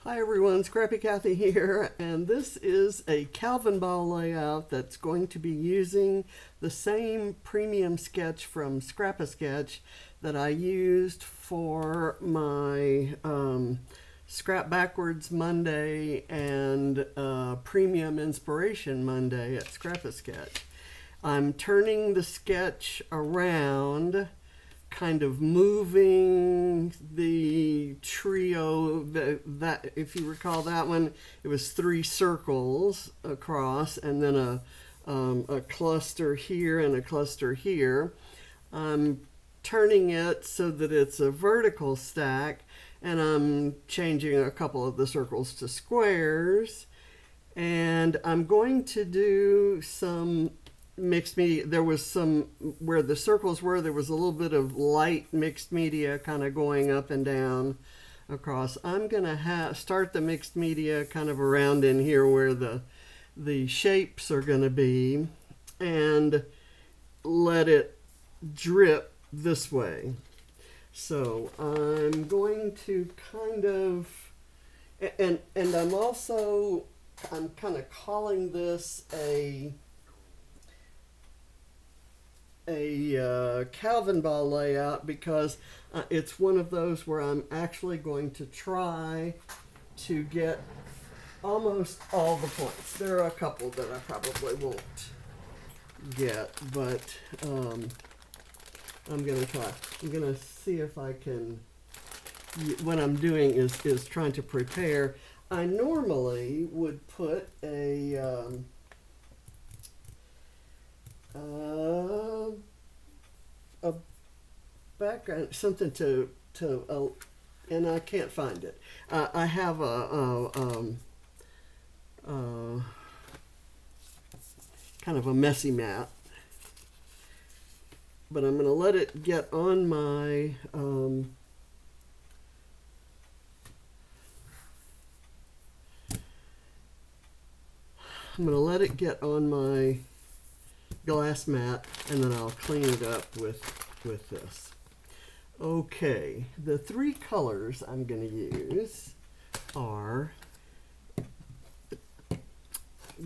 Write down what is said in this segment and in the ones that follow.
Hi everyone, Scrappy Kathy here, and this is a Calvinball layout that's going to be using the same premium sketch from Scrap-A-Sketch that I used for my Scrap Backwards Monday and Premium Inspiration Monday at Scrap-A-Sketch. I'm turning the sketch around, kind of moving the trio that if you recall that one, it was 3 circles across and then a cluster here and a cluster here. I'm turning it so that it's a vertical stack, and I'm changing a couple of the circles to squares, and I'm going to do some mixed media. There was some, where the circles were, there was a little bit of light mixed media kind of going up and down across. I'm gonna start the mixed media kind of around in here where the shapes are going to be, and let it drip this way. So I'm going to kind of, and I'm kind of calling this a Calvinball layout because it's one of those where I'm actually going to try to get almost all the points. There are a couple that I probably won't get, but I'm going to try. I'm going to see if I can. What I'm doing is trying to prepare. I normally would put a background, something to and I can't find it. I have kind of a messy mat, but I'm going to let it get on my glass mat, and then I'll clean it up with this. Okay, the 3 colors I'm going to use are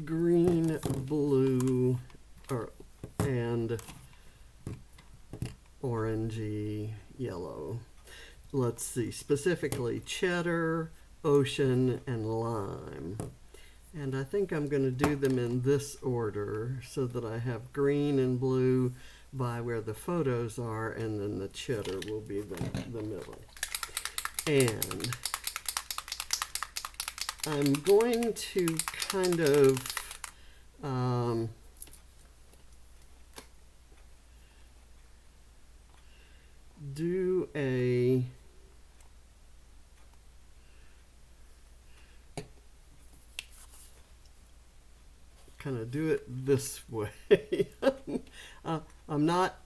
green, blue, and orangey yellow. Let's see, specifically cheddar, ocean, and lime. And I think I'm going to do them in this order so that I have green and blue by where the photos are, and then the cheddar will be the middle. And I'm going to kind of do a kind of do it this way. I'm not,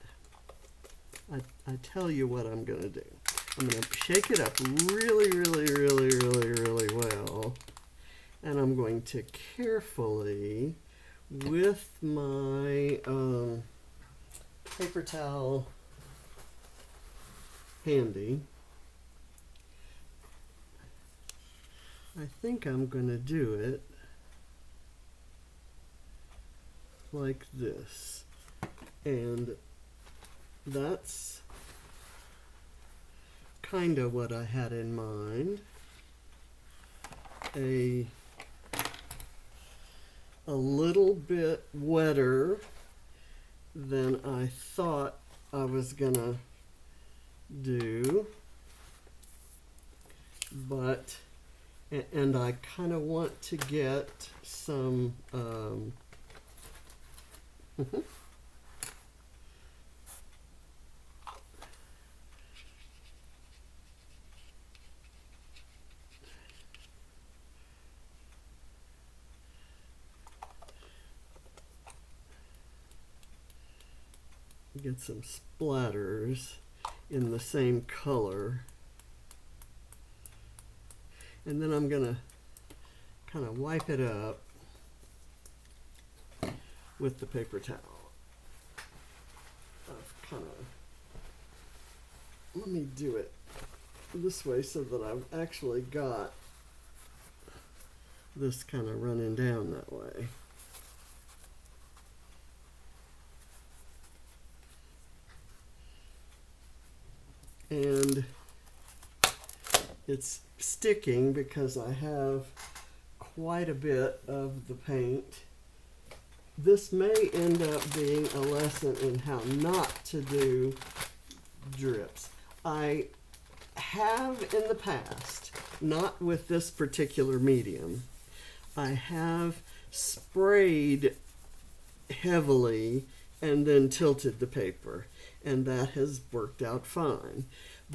I tell you what I'm going to do. I'm going to shake it up really, really, really, really, really well. And I'm going to carefully, with my paper towel handy, I think I'm going to do it like this. And that's kind of what I had in mind. A little bit wetter than I thought I was gonna do, but and I kind of want to get some get some splatters in the same color, and then I'm gonna kind of wipe it up with the paper towel. Let me do it this way so that I've actually got this kind of running down that way. And it's sticking because I have quite a bit of the paint. This may end up being a lesson in how not to do drips. I have in the past, not with this particular medium, I have sprayed heavily and then tilted the paper, and that has worked out fine.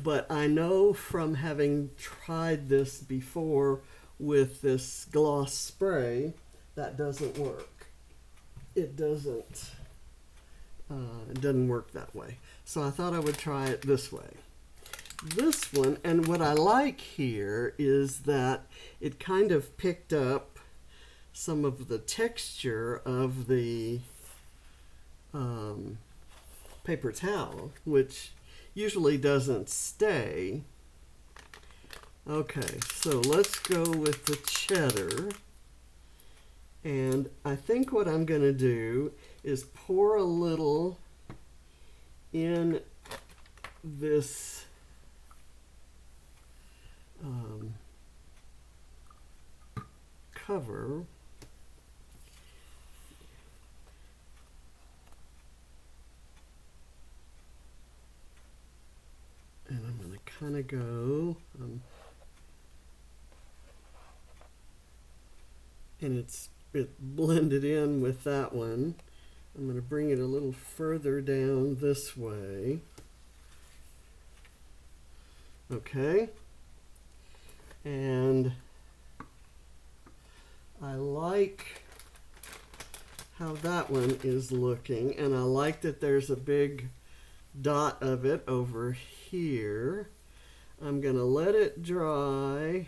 But I know from having tried this before with this gloss spray, that doesn't work. It doesn't work that way. So I thought I would try it this way. This one, and what I like here is that it kind of picked up some of the texture of the paper towel, which usually doesn't stay. Okay, so let's go with the cheddar. And I think what I'm going to do is pour a little in this cover. And I'm going to kind of go, and it blended in with that one. I'm going to bring it a little further down this way. Okay. And I like how that one is looking, and I like that there's a big dot of it over here. I'm going to let it dry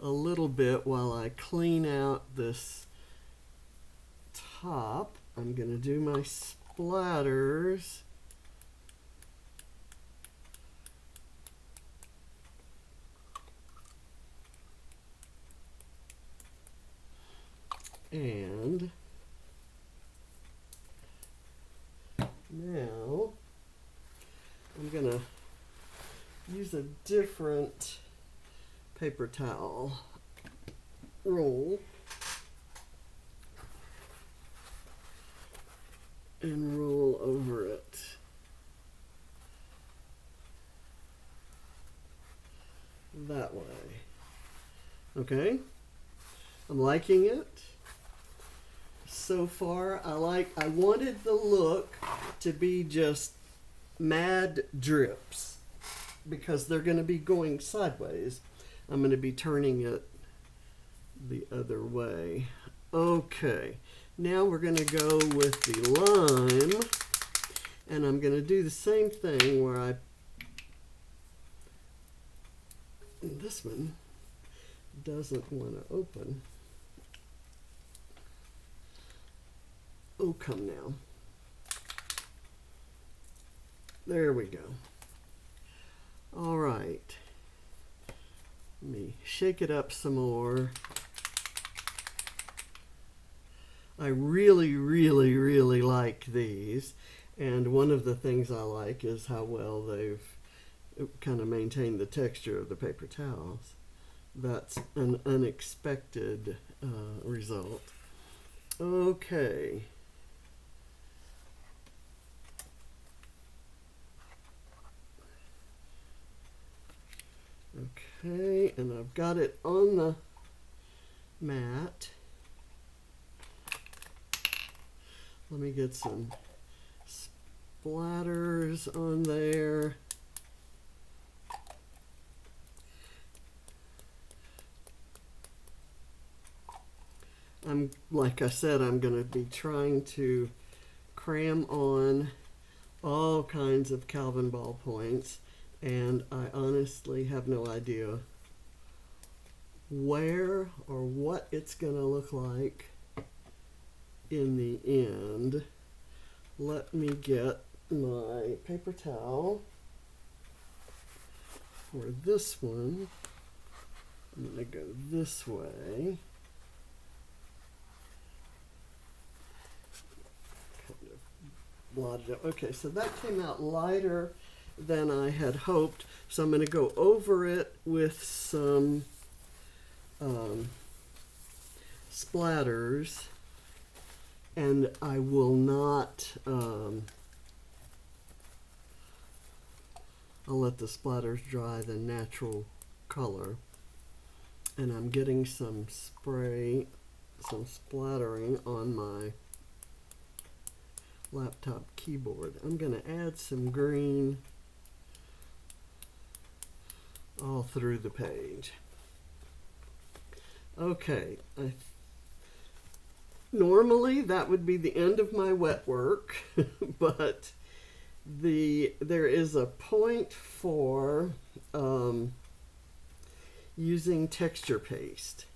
a little bit while I clean out this top. I'm going to do my splatters. And now I'm going to use a different paper towel roll and roll over it. That way. Okay? I'm liking it. So far, I wanted the look to be just mad drips because they're going to be going sideways. I'm going to be turning it the other way. Okay, now we're going to go with the lime, and I'm going to do the same thing where this one doesn't want to open. Oh, come now. There we go. All right. Let me shake it up some more. I really, really, really like these. And one of the things I like is how well they've kind of maintained the texture of the paper towels. That's an unexpected result. Okay. Okay, and I've got it on the mat. Let me get some splatters on there. Like I said, I'm going to be trying to cram on all kinds of Calvinball points, and I honestly have no idea where or what it's going to look like in the end. Let me get my paper towel for this one. I'm going to go this way. blotted out. Okay, so that came out lighter than I had hoped. So I'm going to go over it with some splatters, and I will not, I'll let the splatters dry the natural color. And I'm getting some spray, some splattering on my laptop keyboard. I'm going to add some green all through the page. Okay, normally that would be the end of my wet work, but there is a point for using texture paste.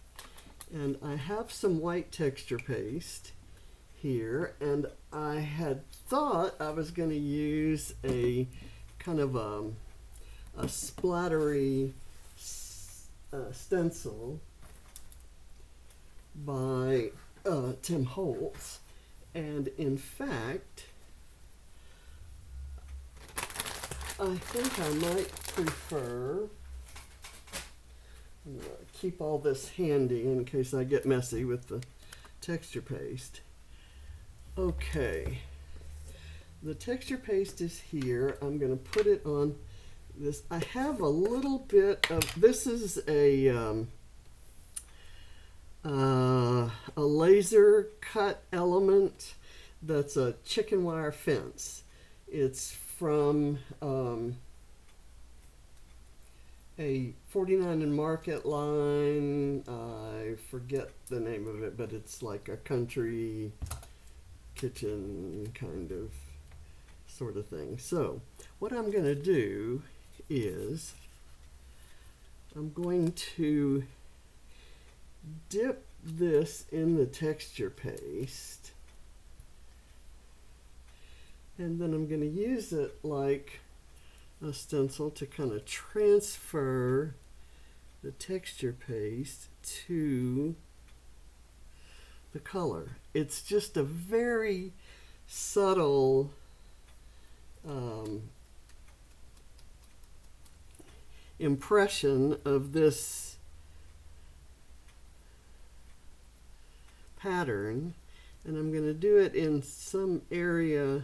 And I have some white texture paste here, and I had thought I was going to use a kind of a splattery stencil by Tim Holtz, and in fact I think I might prefer, I'm gonna keep all this handy in case I get messy with the texture paste. Okay, the texture paste is here. I'm going to put it on this. I have a little bit of, this is a laser cut element that's a chicken wire fence. It's from a 49 and Market line. I forget the name of it, but it's like a country kitchen kind of sort of thing. So what I'm going to do is I'm going to dip this in the texture paste, and then I'm going to use it like a stencil to kind of transfer the texture paste to the color. It's just a very subtle impression of this pattern, and I'm going to do it in some area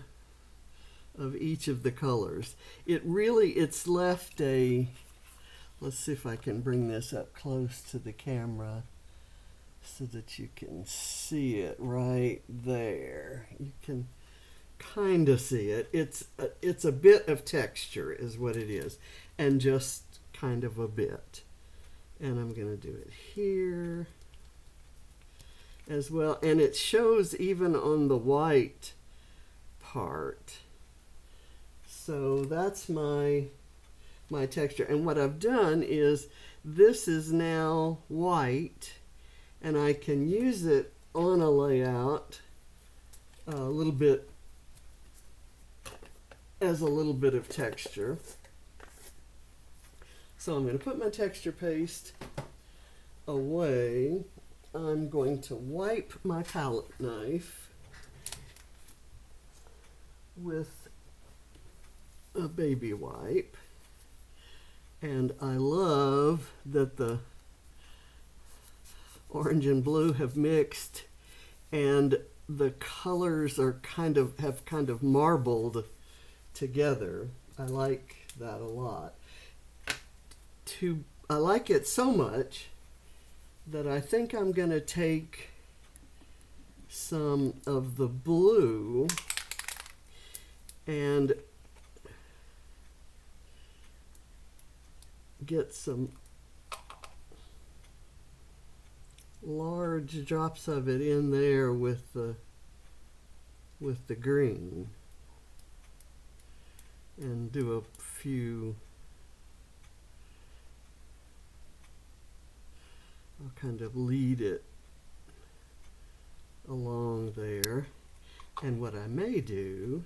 of each of the colors. It's left a, let's see if I can bring this up close to the camera so that you can see it right there. You can kind of see it. It's a bit of texture is what it is, and just kind of a bit. And I'm going to do it here as well, and it shows even on the white part. So that's my texture, and what I've done is this is now white, and I can use it on a layout a little bit as a little bit of texture. So I'm going to put my texture paste away. I'm going to wipe my palette knife with a baby wipe, and I love that the orange and blue have mixed, and the colors are kind of marbled together. I like that a lot. I like it so much that I think I'm going to take some of the blue and get some large drops of it in there with the green, and do a few. I'll kind of lead it along there, and what I may do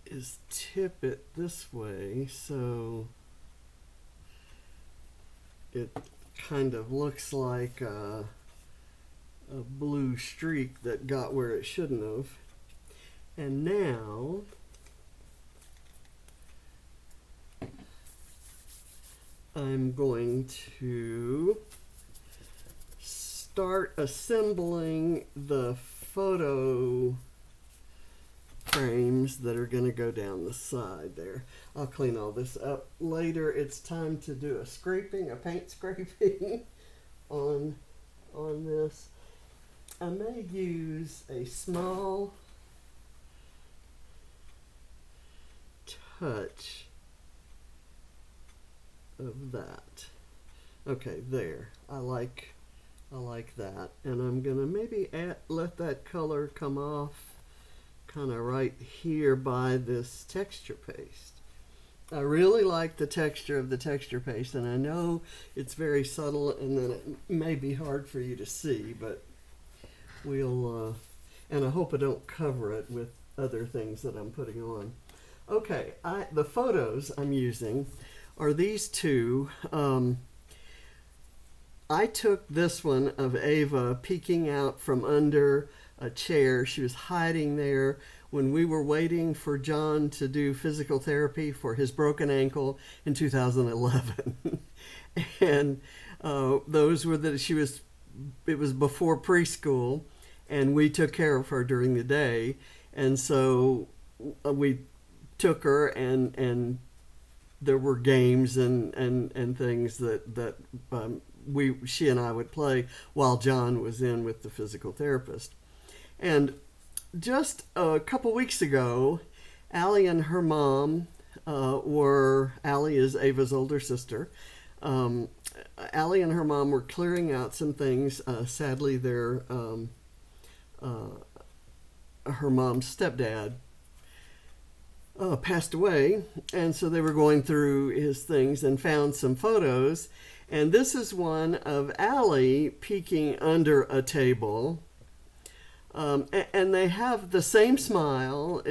is tip it this way so it kind of looks like a a blue streak that got where it shouldn't have. And now I'm going to start assembling the photo frames that are going to go down the side there. I'll clean all this up later. It's time to do a scraping, a paint scraping on this. I may use a small touch of that. Okay, there. I like that. And I'm gonna maybe let that color come off kind of right here by this texture paste. I really like the texture of the texture paste, and I know it's very subtle and then it may be hard for you to see, but we'll, and I hope I don't cover it with other things that I'm putting on. Okay, the photos I'm using are these two. I took this one of Ava peeking out from under a chair. She was hiding there when we were waiting for John to do physical therapy for his broken ankle in 2011. And those were it was before preschool, and we took care of her during the day. And so we took her, and there were games and things that she and I would play while John was in with the physical therapist. And just a couple weeks ago, Allie and her mom Allie is Ava's older sister. Allie and her mom were clearing out some things. Sadly, her mom's stepdad passed away, and so they were going through his things and found some photos. And this is one of Allie peeking under a table. And they have the same smile.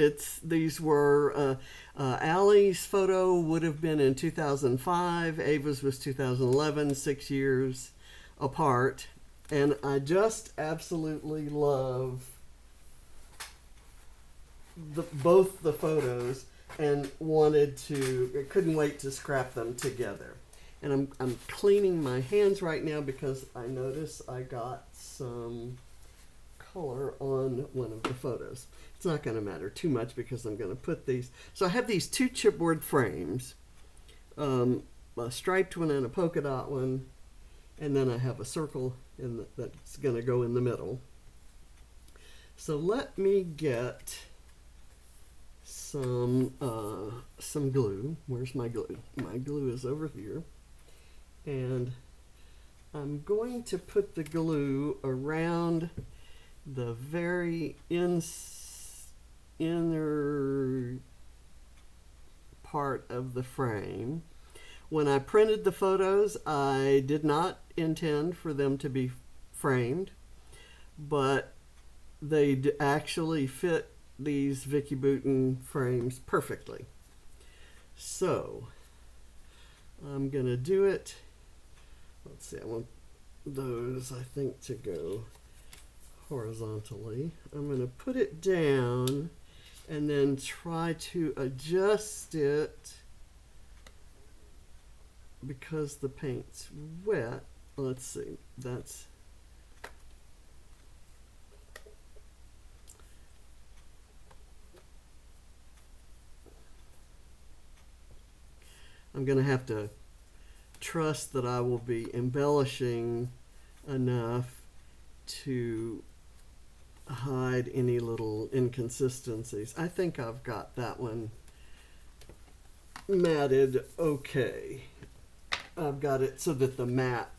These were Allie's photo would have been in 2005. Ava's was 2011, 6 years apart. And I just absolutely love both the photos, and couldn't wait to scrap them together. And I'm cleaning my hands right now because I notice I got some color on one of the photos. It's not going to matter too much because I'm going to put these. So I have these two chipboard frames, a striped one and a polka dot one, and then I have a circle that's going to go in the middle. So let me get some glue. Where's my glue? My glue is over here. And I'm going to put the glue around the very inner part of the frame. When I printed the photos, I did not intend for them to be framed, but they actually fit these Vicky Bouton frames perfectly. So I'm going to do it. Let's see, I want those, I think, to go horizontally. I'm going to put it down and then try to adjust it because the paint's wet. Let's see, I'm going to have to trust that I will be embellishing enough to hide any little inconsistencies. I think I've got that one matted okay. I've got it so that the matte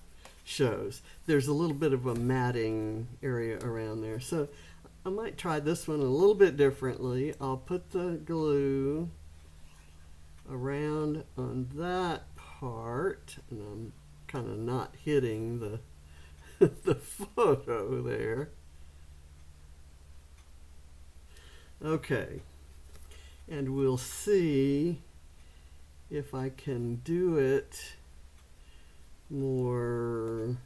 shows. There's a little bit of a matting area around there. So I might try this one a little bit differently. I'll put the glue around on that part, and I'm kind of not hitting the the photo there. Okay, and we'll see if I can do it more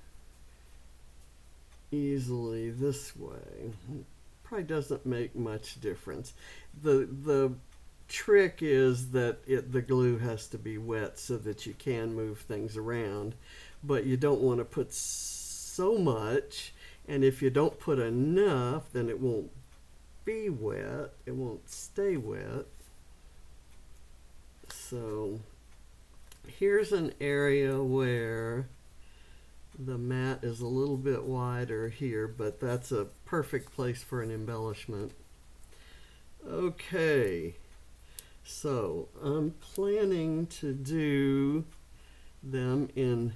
easily this way. Probably doesn't make much difference. The trick is that the glue has to be wet so that you can move things around, but you don't want to put so much, and if you don't put enough, then it won't be wet, it won't stay wet. So here's an area where the mat is a little bit wider here, but that's a perfect place for an embellishment. Okay, so I'm planning to do them in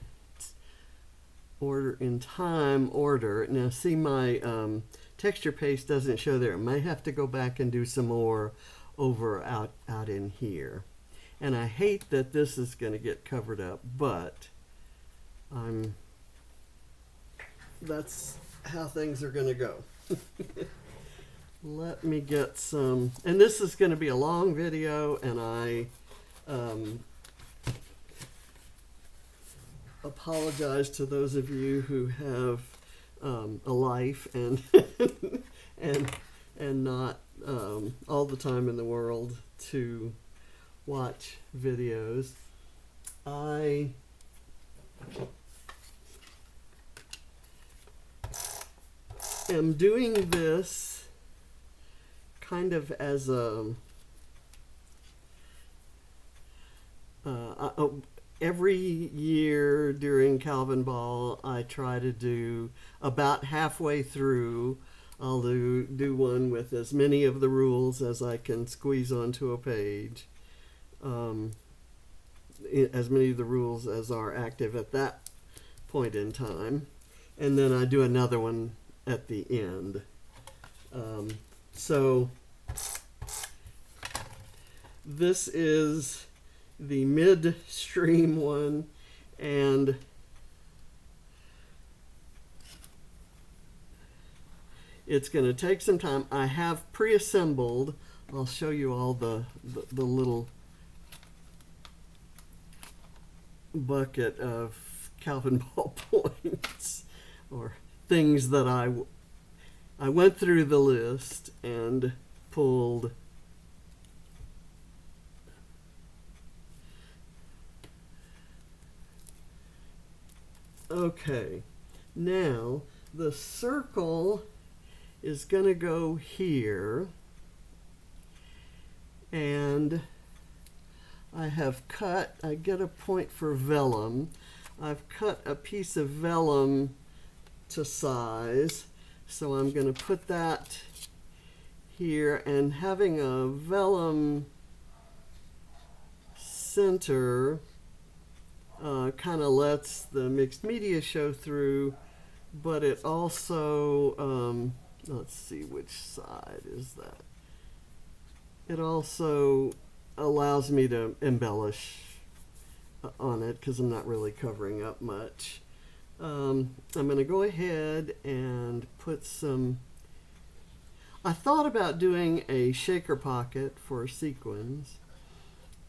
order, in time order. Now see, my texture paste doesn't show there. I may have to go back and do some more over out in here. And I hate that this is going to get covered up, but that's how things are going to go. Let me get some, and this is going to be a long video, and I apologize to those of you who have a life and and not all the time in the world to watch videos. I am doing this kind of as a every year during Calvinball, I try to do about halfway through. I'll do one with as many of the rules as I can squeeze onto a page. As many of the rules as are active at that point in time. And then I do another one at the end. So this is the midstream one, and it's going to take some time. I have pre-assembled. I'll show you all the little bucket of Calvinball points or things that I went through the list and pulled. Okay, now the circle is going to go here, and I have cut, I get a point for vellum. I've cut a piece of vellum to size, so I'm going to put that here, and having a vellum center kind of lets the mixed media show through, but it also, let's see, which side is that? It also allows me to embellish on it because I'm not really covering up much. I'm going to go ahead and put some, I thought about doing a shaker pocket for sequins,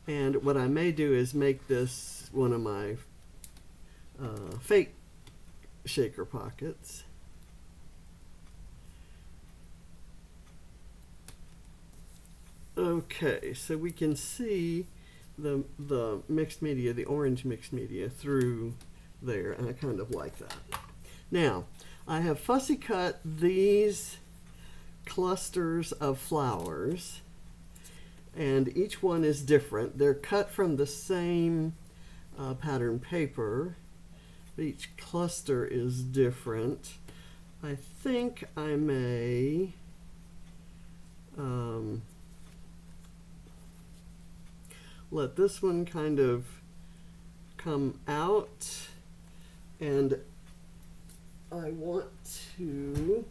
and what I may do is make this one of my fake shaker pockets. Okay, so we can see the mixed media, the orange mixed media through there, and I kind of like that. Now, I have fussy cut these clusters of flowers, and each one is different. They're cut from the same pattern paper, but each cluster is different. I think I may let this one kind of come out, and I want to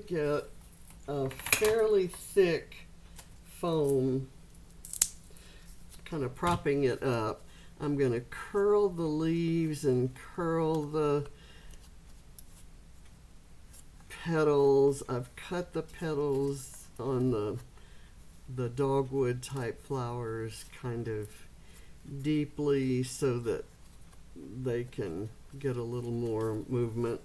get a fairly thick foam kind of propping it up. I'm going to curl the leaves and curl the petals. I've cut the petals on the dogwood type flowers kind of deeply so that they can get a little more movement.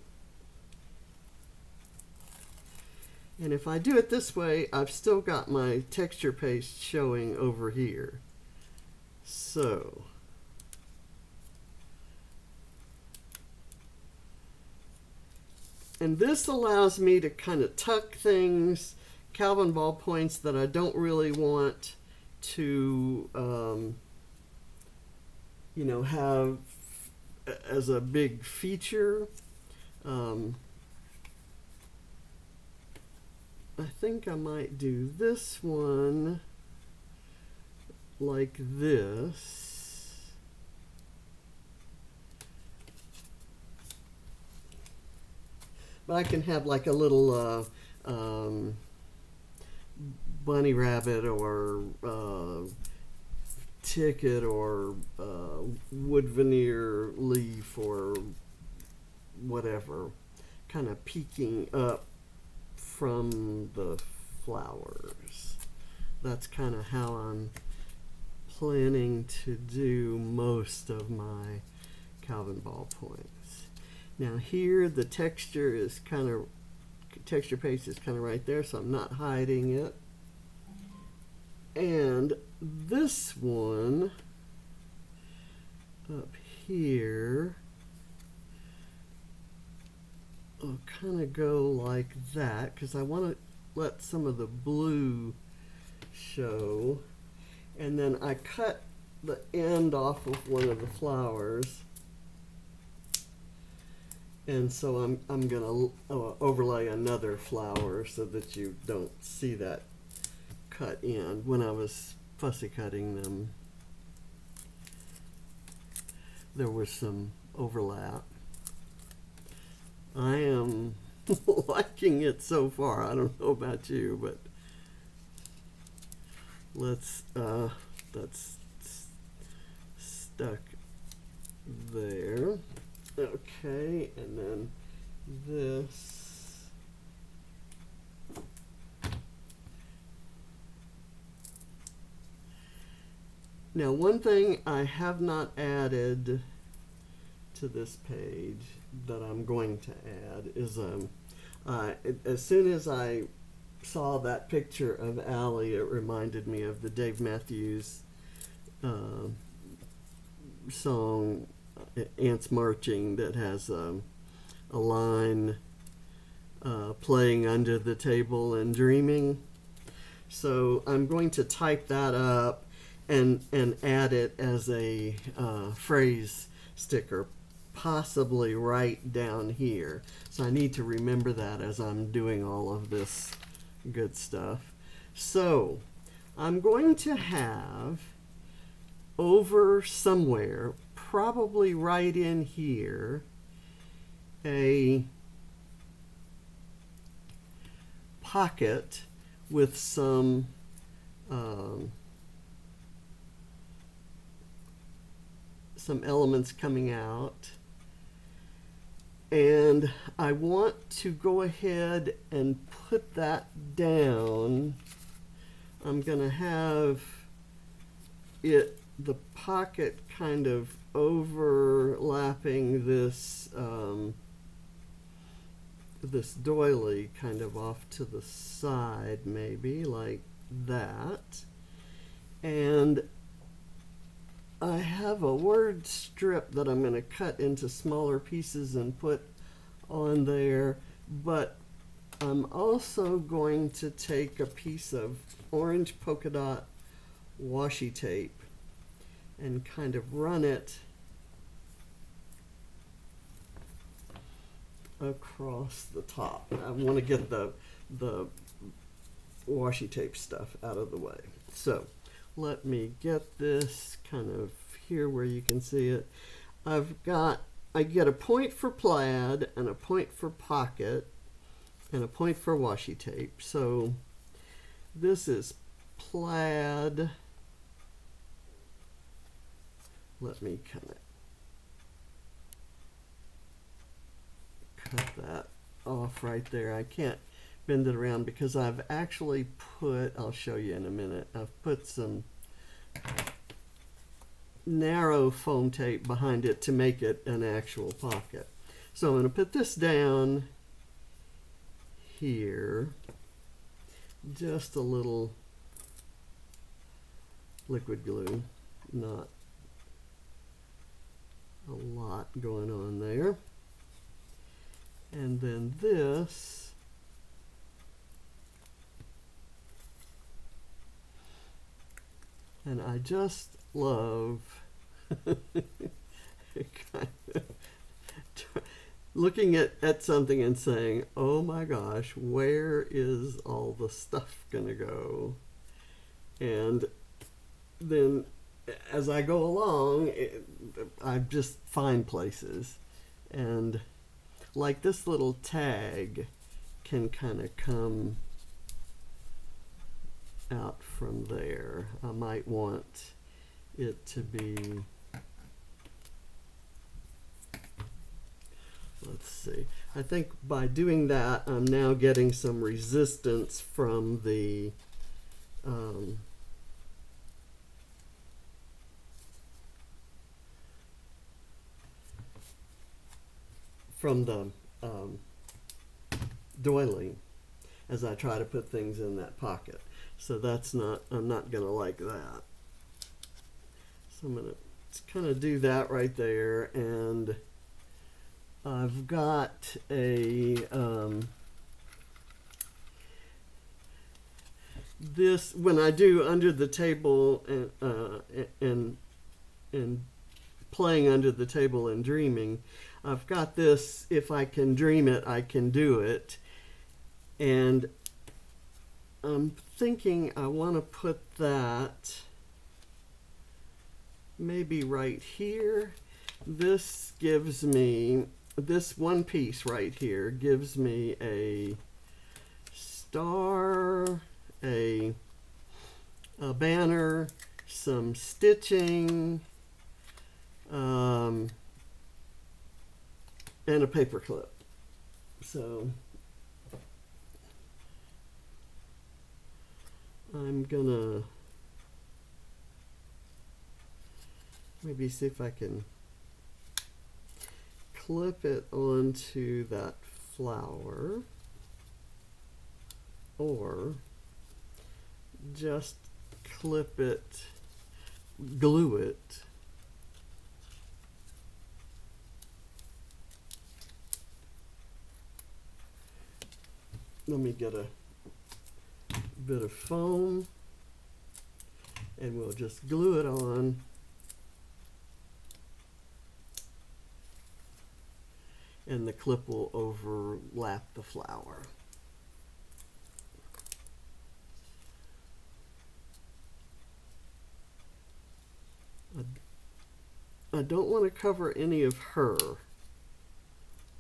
And if I do it this way, I've still got my texture paste showing over here. So and this allows me to kind of tuck things, Calvinball points that I don't really want to, you know, have as a big feature. I think I might do this one like this. But I can have like a little bunny rabbit or ticket or wood veneer leaf or whatever, kind of peeking up from the flowers. That's kind of how I'm planning to do most of my Calvinball points. Now here the texture is kind of, texture paste is kind of right there, so I'm not hiding it. And this one up here, I'll kind of go like that because I want to let some of the blue show. And then I cut the end off of one of the flowers. And so I'm going to overlay another flower so that you don't see that cut in. When I was fussy cutting them, there was some overlap. I am liking it so far. I don't know about you, but that's stuck there. Okay, and then this. Now, one thing I have not added to this page that I'm going to add is as soon as I saw that picture of Allie, it reminded me of the Dave Matthews song Ants Marching, that has a line playing under the table and dreaming. So I'm going to type that up and add it as a phrase sticker, possibly right down here. So I need to remember that as I'm doing all of this good stuff. So I'm going to have over somewhere, probably right in here, a pocket with some elements coming out. And I want to go ahead and put that down. I'm going to have it, the pocket, kind of overlapping this this doily kind of off to the side, maybe like that. And I have a word strip that I'm going to cut into smaller pieces and put on there, but I'm also going to take a piece of orange polka dot washi tape and kind of run it across the top. I want to get the washi tape stuff out of the way. So let me get this kind of here where you can see it. I get a point for plaid and a point for pocket and a point for washi tape. So this is plaid. Let me kind of cut that off right there. I can't bend it around because I've actually put, I'll show you in a minute, I've put some narrow foam tape behind it to make it an actual pocket. So I'm going to put this down here, just a little liquid glue, not a lot going on there. And then this, and I just love looking at something and saying, oh my gosh, where is all the stuff gonna go? And then as I go along, I just find places. And like this little tag can kind of come out from there. I might want it to be, let's see, I think by doing that I'm now getting some resistance from the doiling as I try to put things in that pocket. So that's not, I'm not gonna like that. So I'm gonna kind of do that right there, and I've got a this, when I do under the table and playing under the table and dreaming, I've got this, if I can dream it, I can do it. And I'm thinking I want to put that maybe right here. This gives me, this one piece right here gives me a star, a banner, some stitching, and a paper clip. So I'm gonna maybe see if I can clip it onto that flower, or just clip it, glue it let me get a bit of foam and we'll just glue it on. And the clip will overlap the flower. I don't want to cover any of her,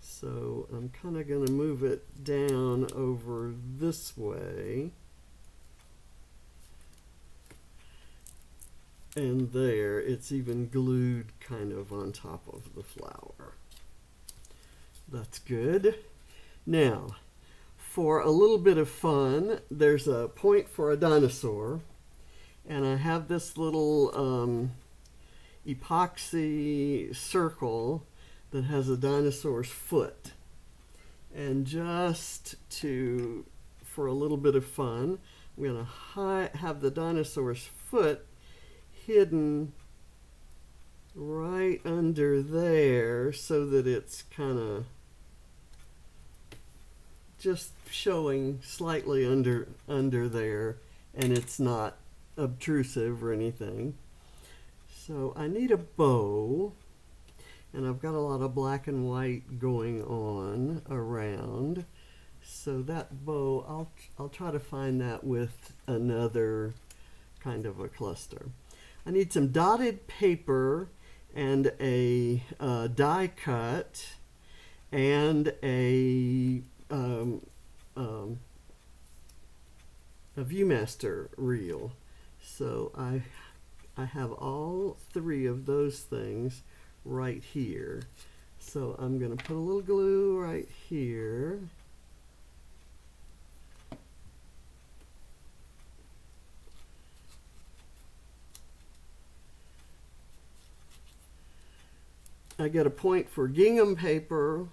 so I'm kind of going to move it down over this way. And there, it's even glued kind of on top of the flower. That's good. Now, for a little bit of fun, there's a point for a dinosaur, and I have this little epoxy circle that has a dinosaur's foot. And just for a little bit of fun, I'm going to have the dinosaur's foot hidden right under there so that it's kind of just showing slightly under there, and it's not obtrusive or anything. So I need a bow, and I've got a lot of black and white going on around. So that bow, I'll try to find that with another kind of a cluster. I need some dotted paper and a die cut and a Viewmaster reel. So I have all three of those things right here. So I'm going to put a little glue right here. I get a point for gingham paper,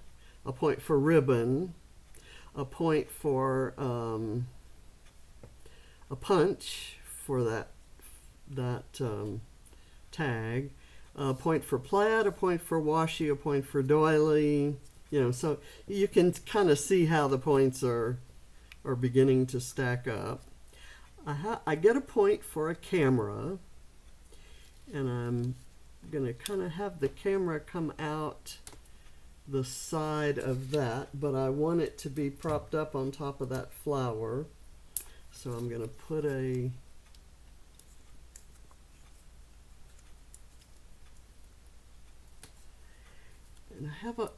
a point for ribbon, a point for a punch for that tag, a point for plaid, a point for washi, a point for doily. So you can kind of see how the points are beginning to stack up. I get a point for a camera, and I'm going to kind of have the camera come out the side of that, but I want it to be propped up on top of that flower. So I'm going to put and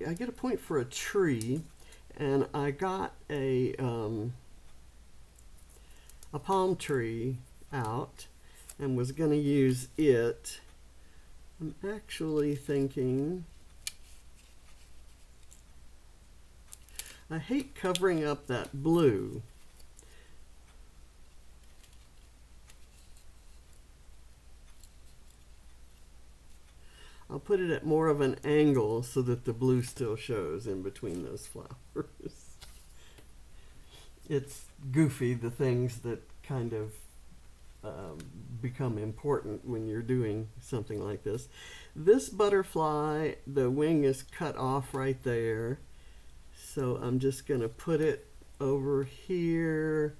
I get a point for a tree, and I got a palm tree out and was going to use it. I'm actually thinking, I hate covering up that blue. I'll put it at more of an angle so that the blue still shows in between those flowers. It's goofy, the things that kind of become important when you're doing something like this. This butterfly, the wing is cut off right there. So I'm just going to put it over here,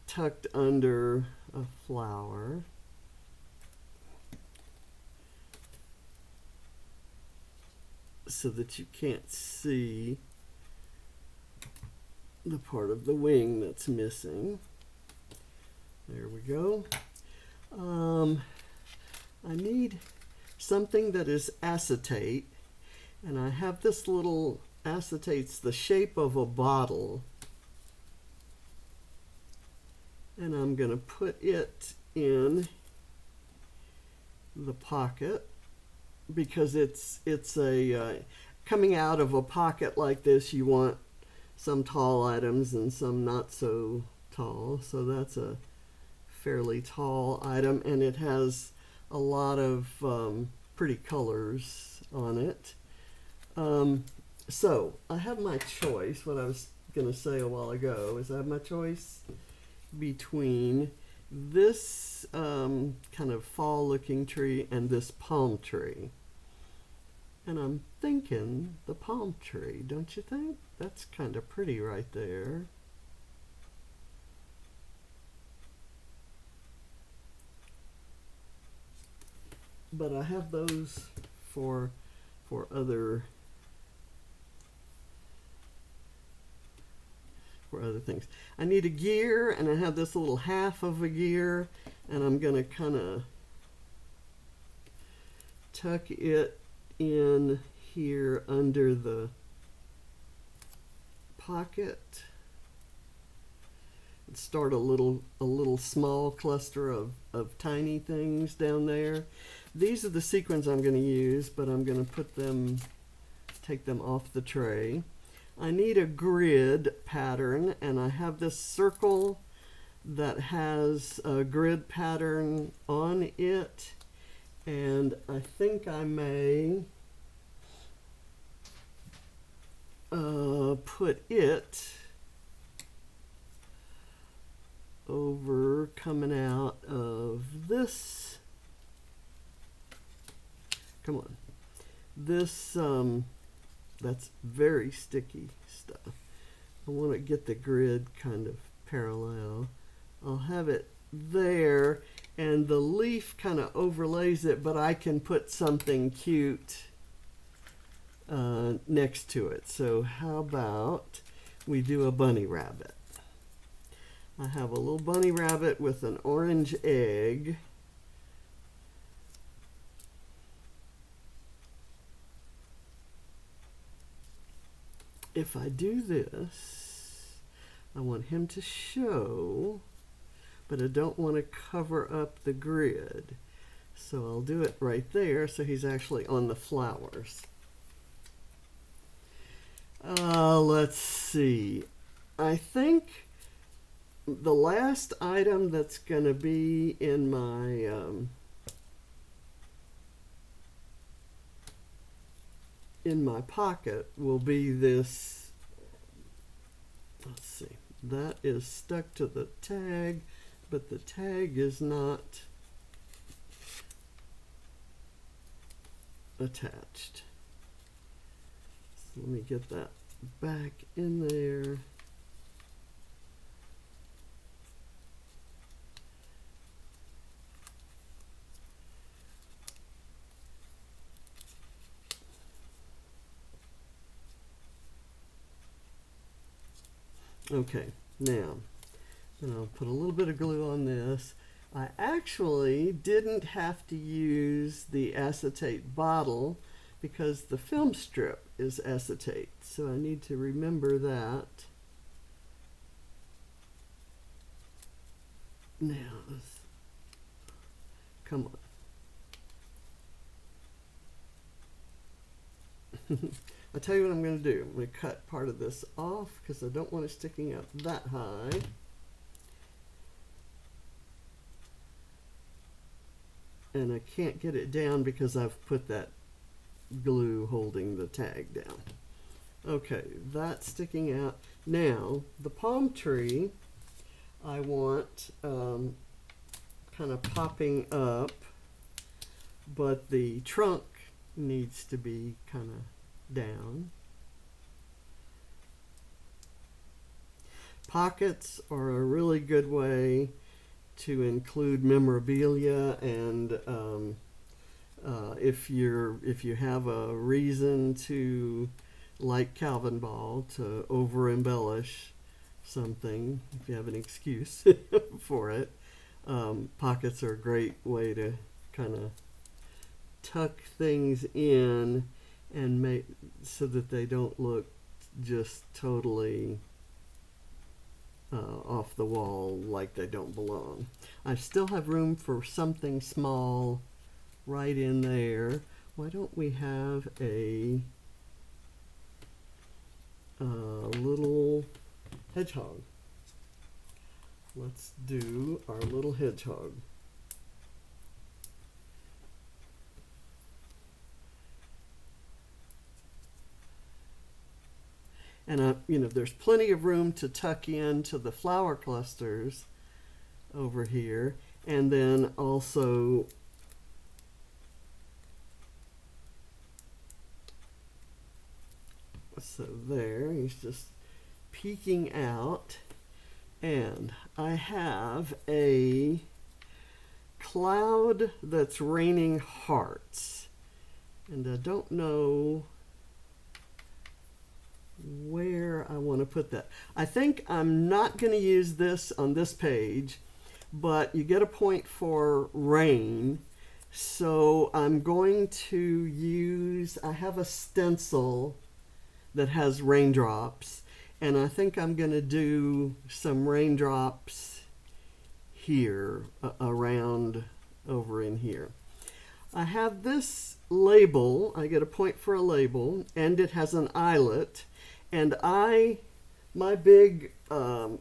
tucked under a flower. So that you can't see the part of the wing that's missing. There we go. I need something that is acetate, and I have this little acetate's the shape of a bottle, and I'm going to put it in the pocket, because it's a coming out of a pocket like this, you want some tall items and some not so tall. So that's a fairly tall item, and it has a lot of pretty colors on it. So I have my choice. What I was going to say a while ago is I have my choice between this kind of fall looking tree and this palm tree. And I'm thinking the palm tree, don't you think? That's kind of pretty right there. But I have those for other things. I need a gear, and I have this little half of a gear, and I'm going to kind of tuck it in here under the pocket and start a little small cluster of tiny things down there. These are the sequins I'm going to use, but I'm going to take them off the tray. I need a grid pattern, and I have this circle that has a grid pattern on it, and I think I may put it over coming out of this. Come on. This, that's very sticky stuff. I want to get the grid kind of parallel. I'll have it there, and the leaf kind of overlays it, but I can put something cute next to it. So how about we do a bunny rabbit? I have a little bunny rabbit with an orange egg. If I do this, I want him to show, but I don't want to cover up the grid. So I'll do it right there so he's actually on the flowers. Let's see. I think the last item that's going to be in my in my pocket will be this, let's see, that is stuck to the tag, but the tag is not attached. So let me get that back in there. Okay, now, and I'll put a little bit of glue on this. I actually didn't have to use the acetate bottle because the film strip is acetate, so I need to remember that. Now, come on. I'll tell you what I'm going to do. I'm going to cut part of this off because I don't want it sticking up that high. And I can't get it down because I've put that glue holding the tag down. Okay, that's sticking out. Now, the palm tree, I want kind of popping up, but the trunk needs to be kind of down. Pockets are a really good way to include memorabilia, and if you have a reason to, like Calvinball, to over embellish something, if you have an excuse for it, pockets are a great way to kind of tuck things in and make so that they don't look just totally off the wall like they don't belong. I still have room for something small right in there. Why don't we have a little hedgehog? Let's do our little hedgehog. And you know, there's plenty of room to tuck into the flower clusters over here, and then also so there, he's just peeking out. And I have a cloud that's raining hearts, and I don't know where I want to put that. I think I'm not going to use this on this page, but you get a point for rain, so I'm going to use, I have a stencil that has raindrops, and I think I'm going to do some raindrops here, around over in here. I have this label, I get a point for a label, and it has an eyelet. And my big, I'm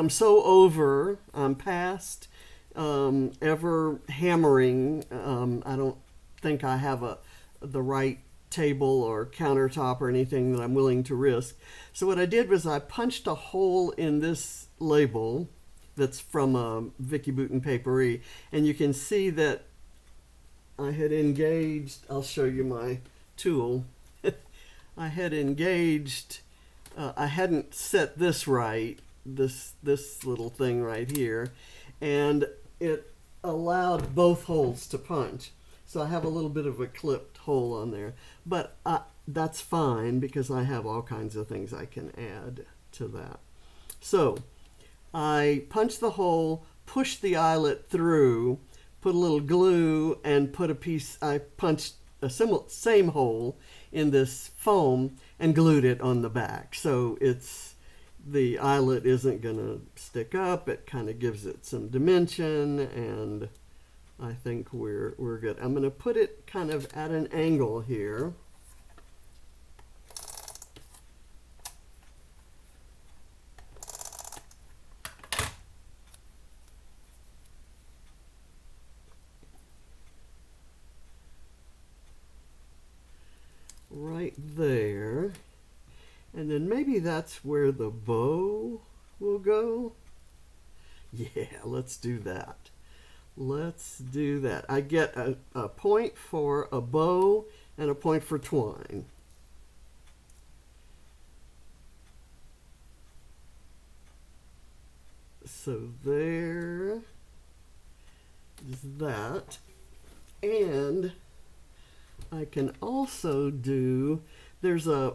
so over, I'm past ever hammering. I don't think I have the right table or countertop or anything that I'm willing to risk. So what I did was I punched a hole in this label that's from Vicky Bouton Paperie, and you can see that I had engaged, I'll show you my tool. I had engaged, I hadn't set this right, this little thing right here, and it allowed both holes to punch. So I have a little bit of a clipped hole on there, but that's fine because I have all kinds of things I can add to that. So I punched the hole, pushed the eyelet through, put a little glue, and put a piece, I punched a same hole in this foam and glued it on the back. So the eyelet isn't going to stick up. It kind of gives it some dimension, and I think we're good. I'm going to put it kind of at an angle here. there. And then maybe that's where the bow will go. Yeah, let's do that. Let's do that. I get a point for a bow and a point for twine. So there is that. And I can also do, there's a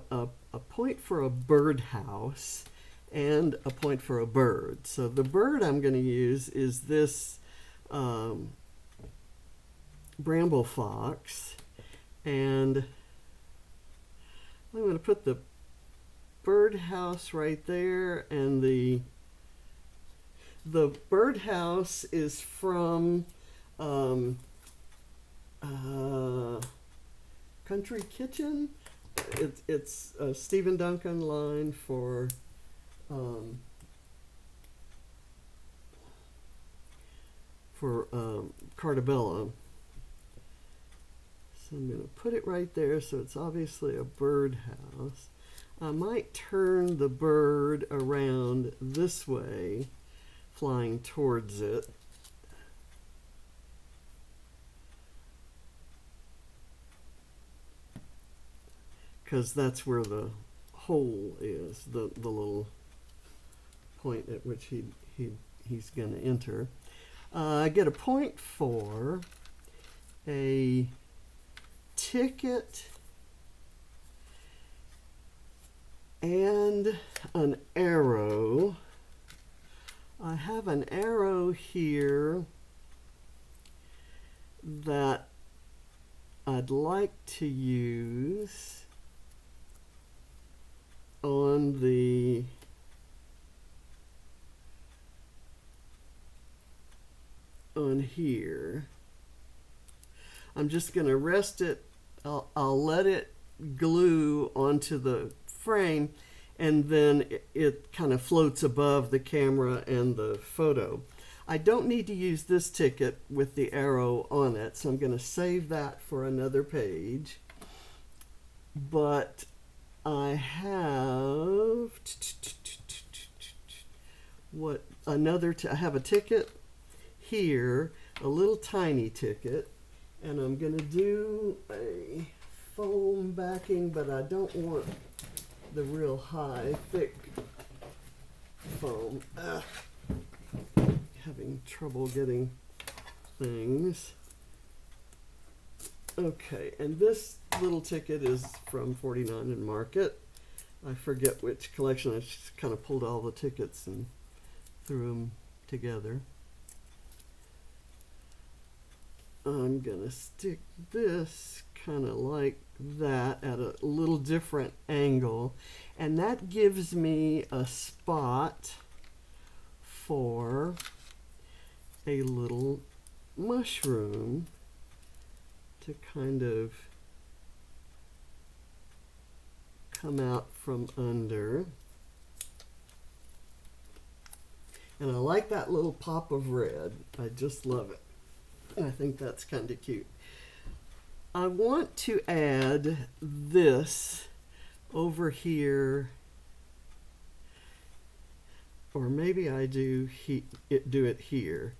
point for a birdhouse and a point for a bird. So the bird I'm going to use is this bramble fox, and I'm going to put the birdhouse right there, and the birdhouse is from Country Kitchen. It's a Stephen Duncan line for Cartabella. So I'm going to put it right there, so it's obviously a birdhouse. I might turn the bird around this way, flying towards it. Because that's where the hole is, the little point at which he's going to enter. I get a point for a ticket and an arrow. I have an arrow here that I'd like to use on here. I'm just going to rest it. I'll let it glue onto the frame, and then it kind of floats above the camera and the photo. I don't need to use this ticket with the arrow on it, so I'm going to save that for another page. But I have I have a ticket here, a little tiny ticket, and I'm going to do a foam backing, but I don't want the real high, thick foam. Having trouble getting things. Okay, and this little ticket is from 49 and Market. I forget which collection. I just kind of pulled all the tickets and threw them together. I'm going to stick this kind of like that at a little different angle, and that gives me a spot for a little mushroom to kind of come out from under. And I like that little pop of red. I just love it. I think that's kind of cute. I want to add this over here, or maybe I do it here.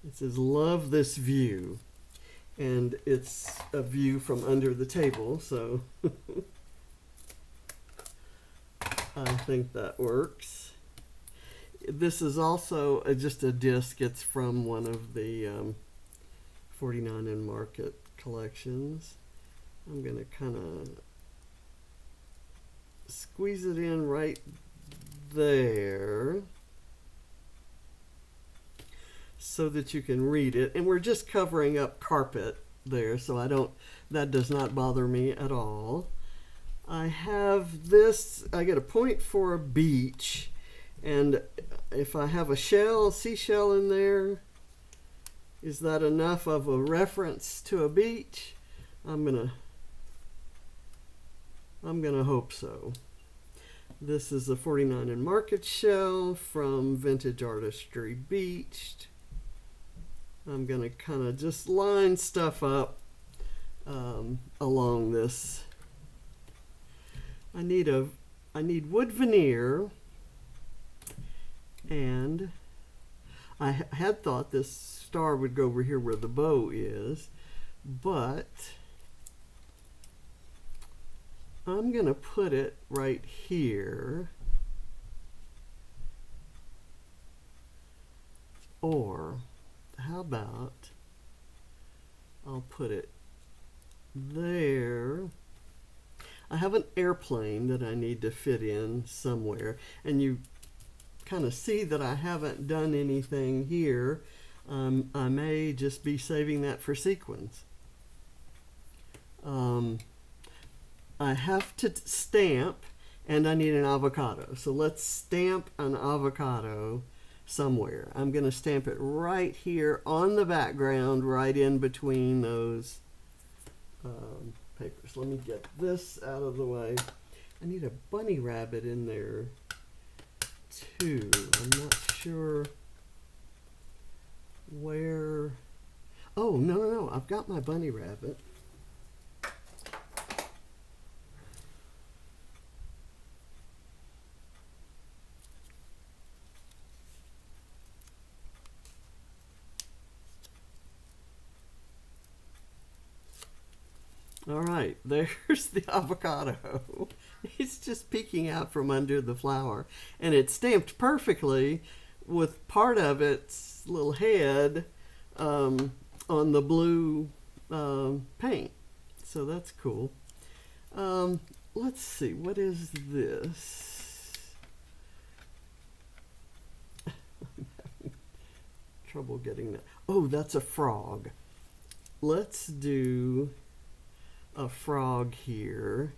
It says, "Love this view," and it's a view from under the table, so I think that works. This is also just a disc. It's from one of the 49 and Market collections. I'm going to kind of squeeze it in right there so that you can read it. And we're just covering up carpet there, so that does not bother me at all. I have this, I get a point for a beach, and if I have a seashell in there, is that enough of a reference to a beach? I'm gonna hope so. This is a 49 and Market shell from Vintage Artistry Beached. I'm gonna kind of just line stuff up along this I need wood veneer, and I had thought this star would go over here where the bow is, but I'm going to put it right here. Or how about I'll put it there. I have an airplane that I need to fit in somewhere, and you kind of see that I haven't done anything here. I may just be saving that for sequins. I have to stamp, and I need an avocado. So let's stamp an avocado somewhere. I'm going to stamp it right here on the background, right in between those papers. Let me get this out of the way. I need a bunny rabbit in there too. I'm not sure where. Oh, no, I've got my bunny rabbit. All right, there's the avocado. It's just peeking out from under the flower. And it's stamped perfectly with part of its little head on the blue paint. So that's cool. Let's see, what is this? I'm having trouble getting that. Oh, that's a frog. Let's do a frog here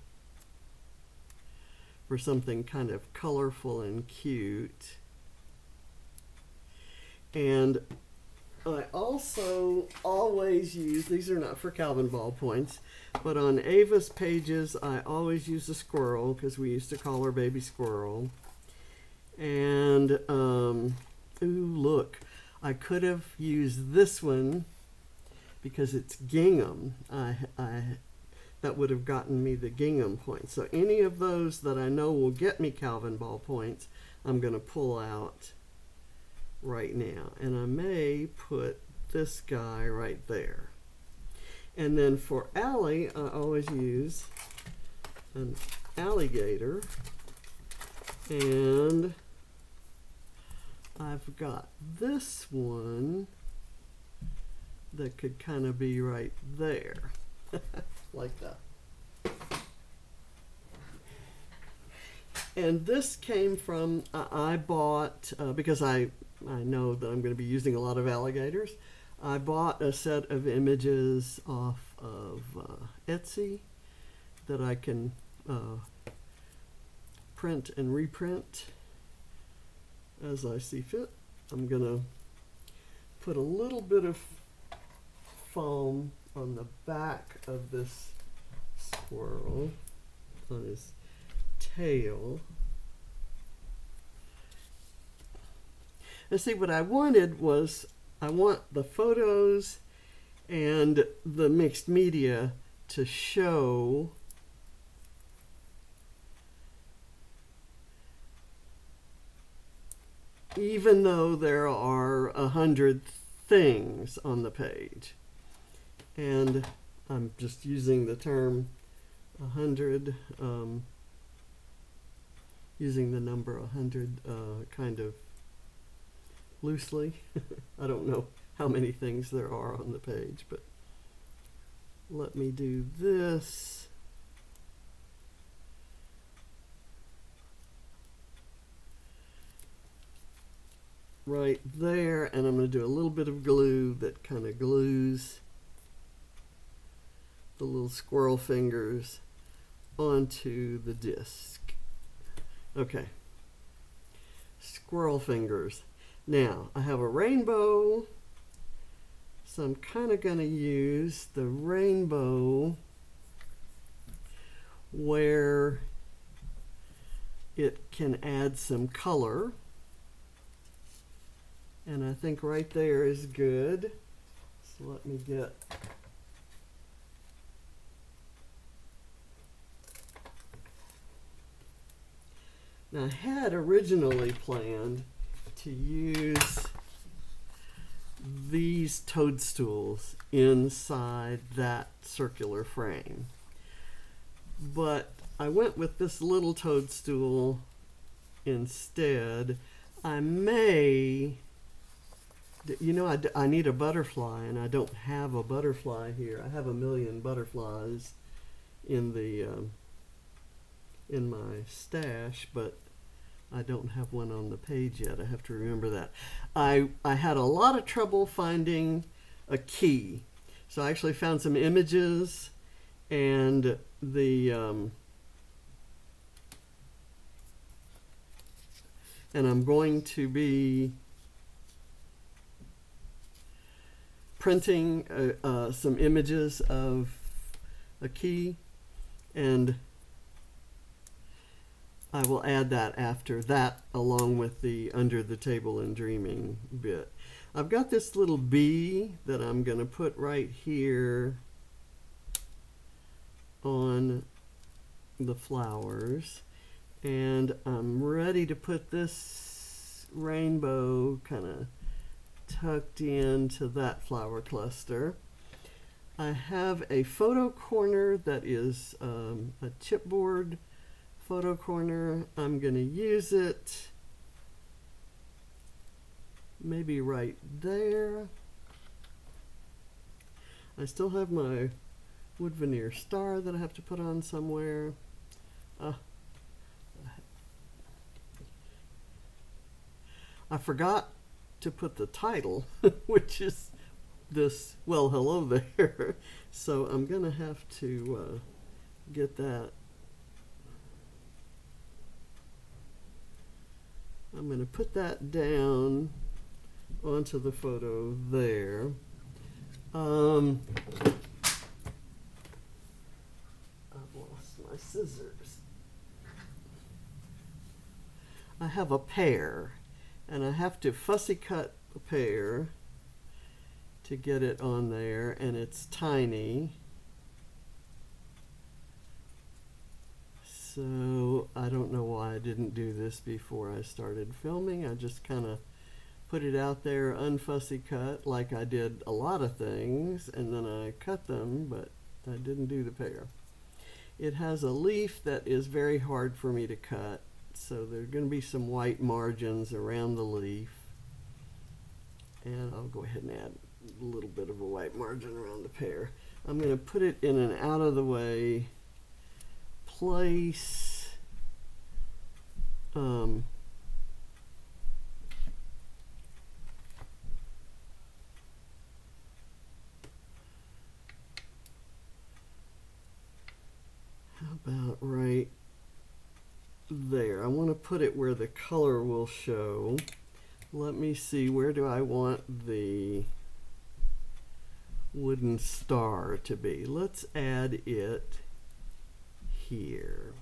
for something kind of colorful and cute. And I also always use, these are not for Calvinball points, but on Ava's pages I always use a squirrel, because we used to call her baby squirrel. And ooh, look, I could have used this one because it's gingham. That would have gotten me the gingham points. So any of those that I know will get me Calvinball points, I'm going to pull out right now. And I may put this guy right there. And then for Allie, I always use an alligator. And I've got this one that could kind of be right there. Like that. And this came from, I bought, because I know that I'm going to be using a lot of alligators, I bought a set of images off of Etsy that I can print and reprint as I see fit. I'm going to put a little bit of foam on the back of this squirrel, on his tail. And see, what I wanted was, I want the photos and the mixed media to show even though there are 100 things on the page. And I'm just using the term 100, using the number 100 kind of loosely. I don't know how many things there are on the page, but let me do this. Right there, and I'm going to do a little bit of glue that kind of glues the little squirrel fingers onto the disc. Okay, squirrel fingers. Now I have a rainbow, so I'm kind of going to use the rainbow where it can add some color, and I think right there is good. So let me get Now, I had originally planned to use these toadstools inside that circular frame, but I went with this little toadstool instead. I may, you know, I need a butterfly, and I don't have a butterfly here. I have a million butterflies in the in my stash, but I don't have one on the page yet. I have to remember that. I had a lot of trouble finding a key, so I actually found some images, and and I'm going to be printing some images of a key, and I will add that after that, along with the under the table and dreaming bit. I've got this little bee that I'm going to put right here on the flowers, and I'm ready to put this rainbow kind of tucked into that flower cluster. I have a photo corner that is a chipboard photo corner. I'm going to use it maybe right there. I still have my wood veneer star that I have to put on somewhere. I forgot to put the title, which is this, well, hello there. So I'm going to have to get that. I'm going to put that down onto the photo there. I've lost my scissors. I have a pear, and I have to fussy cut the pear to get it on there, and it's tiny. So I don't know why I didn't do this before I started filming. I just kind of put it out there unfussy cut like I did a lot of things, and then I cut them, but I didn't do the pear. It has a leaf that is very hard for me to cut, so there are going to be some white margins around the leaf, and I'll go ahead and add a little bit of a white margin around the pear. I'm going to put it in an out of the way place. How about right there? I want to put it where the color will show. Let me see, where do I want the wooden star to be? Let's add it here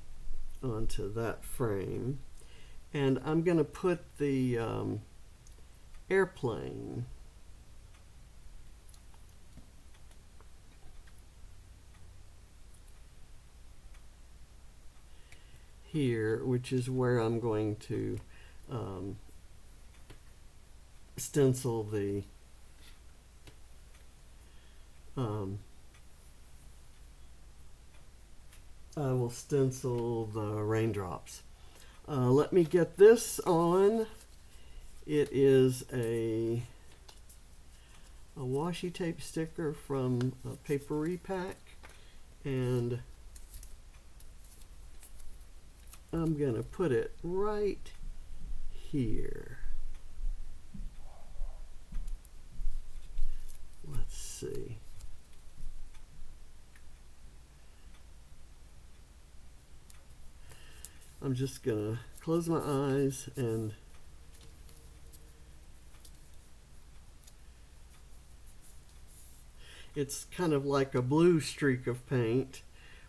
onto that frame, and I'm going to put the airplane here, which is where I'm going to stencil the I will stencil the raindrops. Let me get this on. It is a washi tape sticker from a paper repack, and I'm going to put it right here. Let's see. I'm just going to close my eyes and it's kind of like a blue streak of paint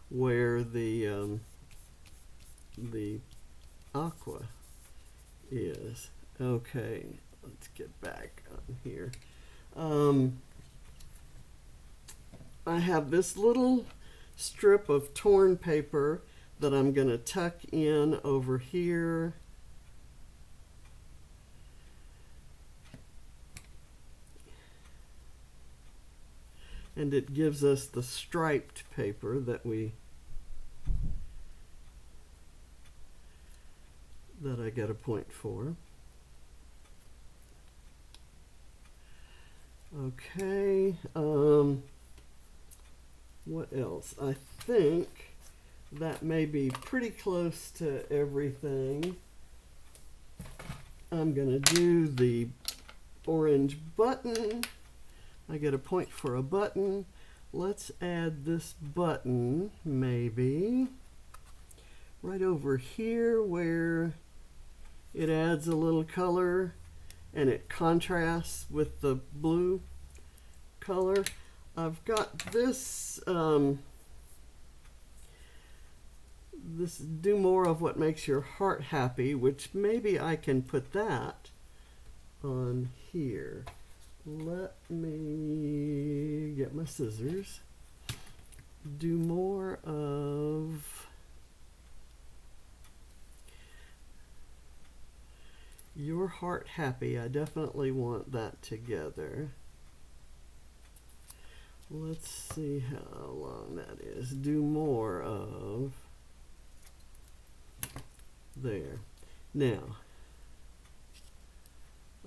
where the aqua is. Okay, let's get back on here. I have this little strip of torn paper that I'm going to tuck in over here. And it gives us the striped paper that I get a point for. Okay, what else? I think that may be pretty close to everything. I'm going to do the orange button. I get a point for a button. Let's add this button, maybe, right over here where it adds a little color and it contrasts with the blue color. I've got this, this do more of what makes your heart happy, which maybe I can put that on here. Let me get my scissors. Do more of your heart happy. I definitely want that together. Let's see how long that is. Do more of there. Now,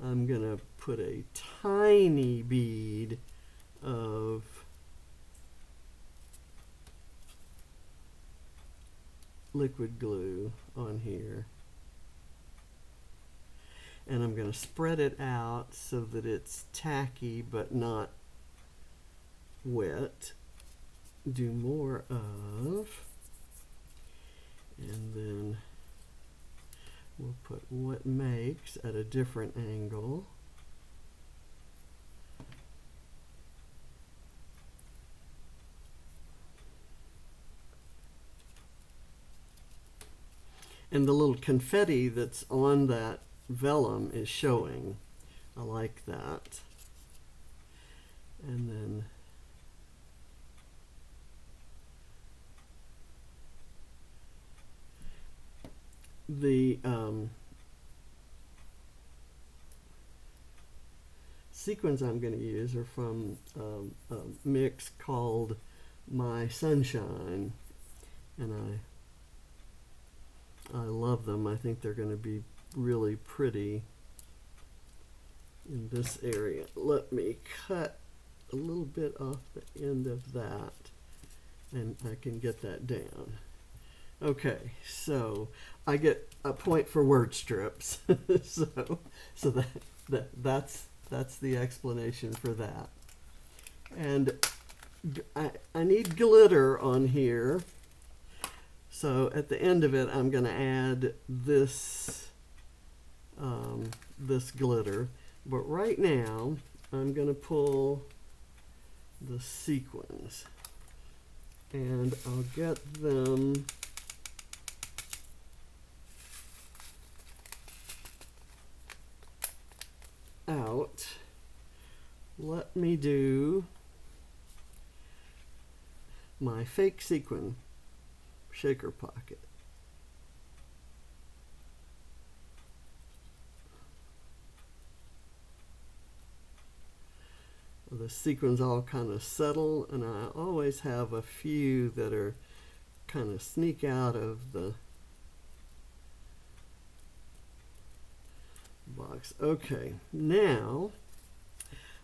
I'm going to put a tiny bead of liquid glue on here. And I'm going to spread it out so that it's tacky but not wet. Do more of, and then we'll put what makes at a different angle. And the little confetti that's on that vellum is showing. I like that. And then the sequins I'm going to use are from a mix called My Sunshine, and I love them. I think they're going to be really pretty in this area. Let me cut a little bit off the end of that, and I can get that down. Okay, so I get a point for word strips. so that's the explanation for that. And I need glitter on here. So at the end of it, I'm going to add this this glitter. But right now, I'm going to pull the sequins, and I'll get them out. Let me do my fake sequin shaker pocket. The sequins all kind of settle, and I always have a few that are kind of sneak out of the box. Okay, now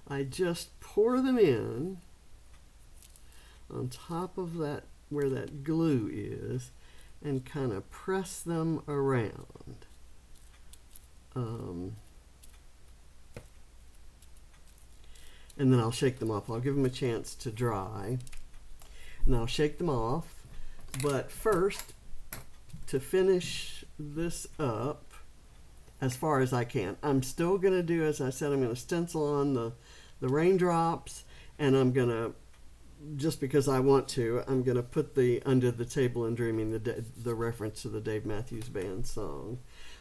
I just pour them in on top of that where that glue is and kind of press them around. And then I'll shake them off. I'll give them a chance to dry, and I'll shake them off. But first, to finish this up as far as I can, I'm still going to do, as I said, I'm going to stencil on the raindrops, and I'm going to, just because I want to, I'm going to put the Under the Table and Dreaming, the reference to the Dave Matthews Band song.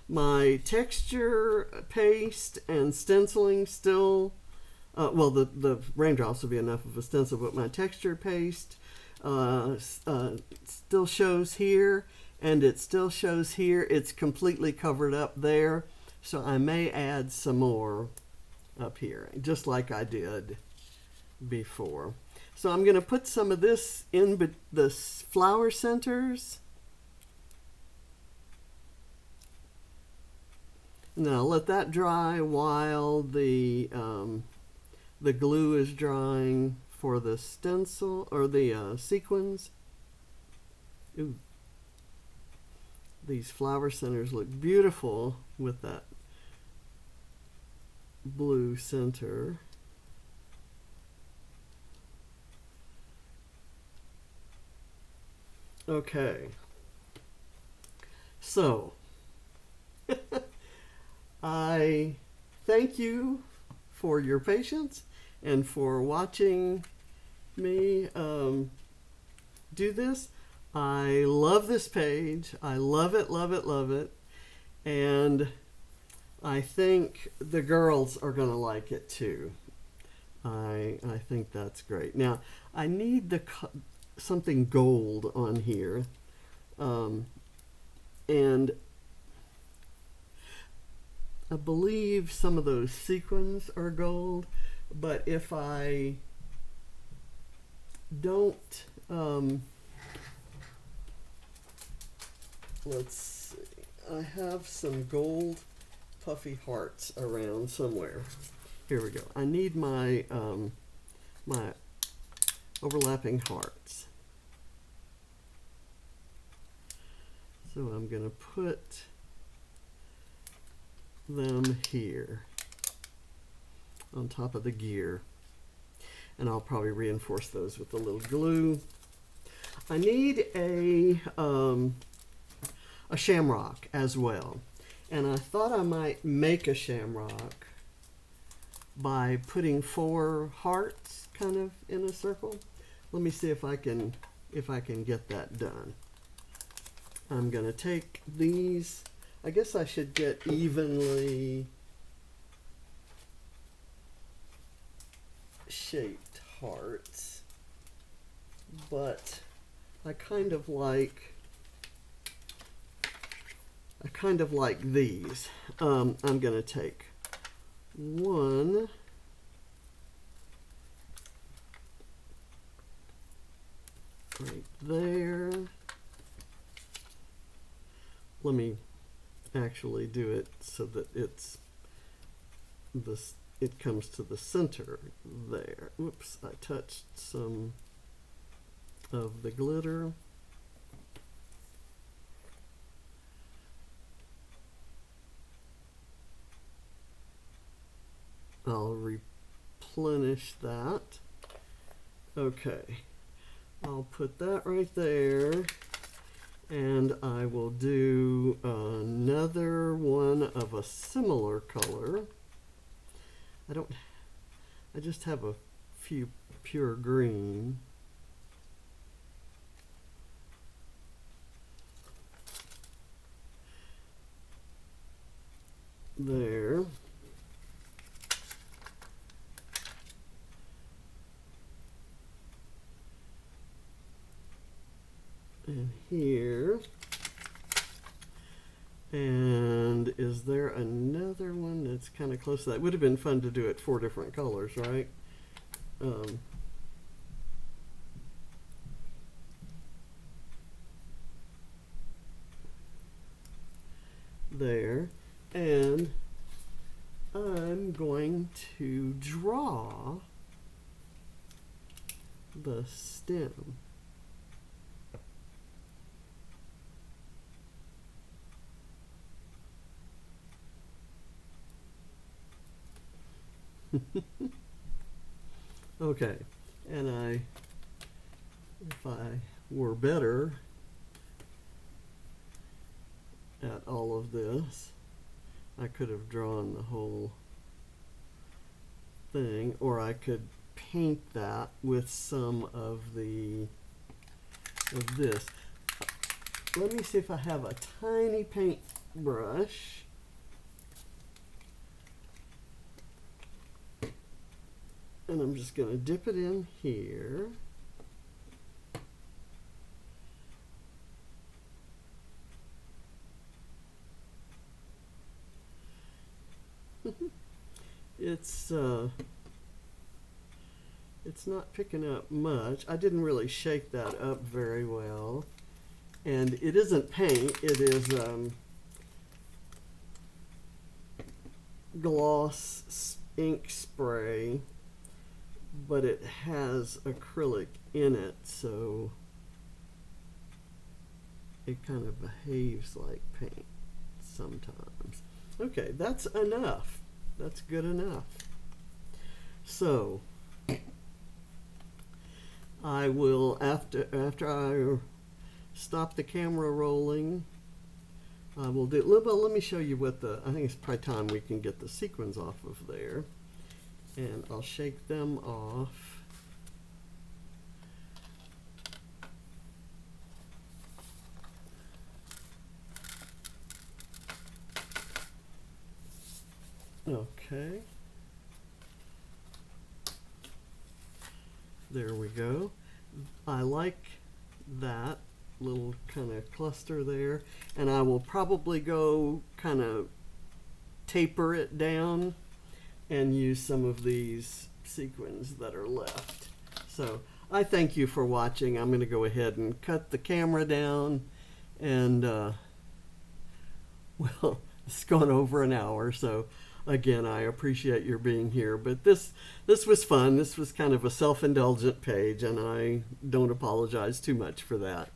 My texture paste and stenciling still, well, the raindrops will be enough of a stencil, but my texture paste still shows here, and it still shows here. It's completely covered up there, so I may add some more up here, just like I did before. So I'm going to put some of this in the flower centers. Now let that dry while the glue is drying for the stencil or the sequins. Ooh. These flower centers look beautiful with that blue center. Okay. So I thank you for your patience and for watching me do this. I love this page. I love it, love it, love it. And I think the girls are going to like it too. I think that's great. Now, I need something gold on here. And I believe some of those sequins are gold, but if I don't, let's see, I have some gold puffy hearts around somewhere. Here we go. I need my my overlapping hearts. So I'm going to put them here on top of the gear, and I'll probably reinforce those with a little glue. I need a shamrock as well, and I thought I might make a shamrock by putting 4 hearts kind of in a circle. Let me see if I can get that done. I'm going to take these. I guess I should get evenly shaped hearts, but I kind of like these. I'm going to take one right there. Let me actually do it so that it comes to the center there. Whoops, I touched some of the glitter. I'll replenish that. Okay, I'll put that right there. And I will do another one of a similar color. I just have a few pure green. There. And here. And is there another one that's kind of close to that? It would have been fun to do it 4 different colors, right? There. And I'm going to draw the stem. Okay, and if I were better at all of this, I could have drawn the whole thing, or I could paint that with some of this. Let me see if I have a tiny paintbrush. And I'm just going to dip it in here. It's not picking up much. I didn't really shake that up very well. And it isn't paint, it is gloss ink spray, but it has acrylic in it, so it kind of behaves like paint sometimes. Okay, that's enough. That's good enough. So I will, after I stop the camera rolling, I will do, well, let me show you what I think it's probably time we can get the sequins off of there. And I'll shake them off. Okay. There we go. I like that little kind of cluster there, and I will probably go kind of taper it down and use some of these sequins that are left. So I thank you for watching. I'm going to go ahead and cut the camera down, and well, it's gone over an hour, so again, I appreciate your being here, but this was fun. This was kind of a self-indulgent page, and I don't apologize too much for that.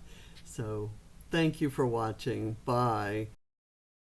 So thank you for watching. Bye.